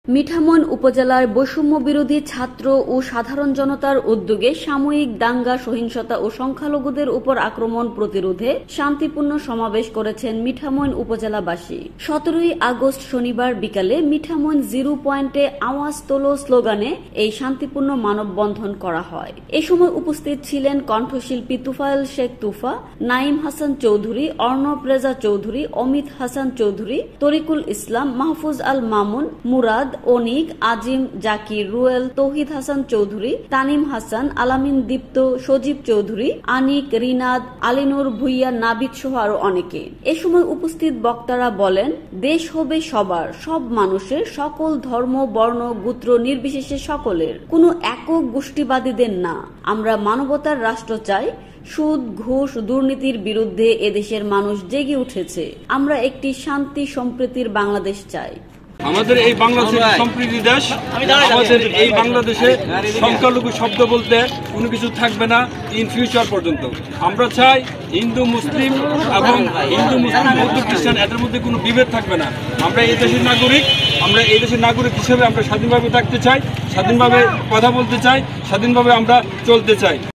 মিঠামইন উপজেলার বৈষম্য বিরোধী ছাত্র ও সাধারণ জনতার উদ্যোগে সাময়িক দাঙ্গা, সহিংসতা ও সংখ্যালঘুদের উপর আক্রমণ প্রতিরোধে শান্তিপূর্ণ সমাবেশ করেছেন মিঠামইন উপজেলাবাসী। 17 আগস্ট শনিবার বিকালে মিঠামইন 0 পয়েন্টে আওয়াজ তোলো স্লোগানে এই শান্তিপূর্ণ মানববন্ধন করা হয়। এ সময় উপস্থিত ছিলেন কণ্ঠশিল্পী তুফাইল শেখ তুফা, নাঈম হাসান চৌধুরী, অর্ণব রেজা চৌধুরী, অমিত হাসান চৌধুরী, তরিকুল ইসলাম, মাহফুজ আল মামুন, মুরাদ, অনিক, আজিম, জাকির, রুয়েল, তৌহিদ হাসান চৌধুরী, তানিম হাসান, আলামিন দীপ্ত, সজীব চৌধুরী, আনিক, রিনাদ, আলিনুর ভুইয়া, নাবিদ সহ আরো অনেকে। এ সময় উপস্থিত বক্তারা বলেন, দেশ হবে সবার, সব মানুষের, সকল ধর্ম, বর্ণ, গোত্র নির্বিশেষে সকলের, কোনো একক গোষ্ঠীবাদীদের না। আমরা মানবতার রাষ্ট্র চাই। সুদ, ঘুষ, দুর্নীতির বিরুদ্ধে এদেশের মানুষ জেগে উঠেছে। আমরা একটি শান্তি সম্প্রীতির বাংলাদেশ চাই। আমাদের এই বাংলাদেশ সম্প্রীতি দেশ। আমাদের এই বাংলাদেশে সংখ্যালঘু শব্দ বলতে কোনো কিছু থাকবে না ইন ফিউচার পর্যন্ত। আমরা চাই হিন্দু মুসলিম এবং হিন্দু মুসলিম বৌদ্ধ খ্রিস্টান এদের মধ্যে কোনো বিভেদ থাকবে না। আমরা এই দেশের নাগরিক। আমরা এই দেশের নাগরিক হিসেবে আমরা স্বাধীনভাবে থাকতে চাই, স্বাধীনভাবে কথা বলতে চাই, স্বাধীনভাবে আমরা চলতে চাই।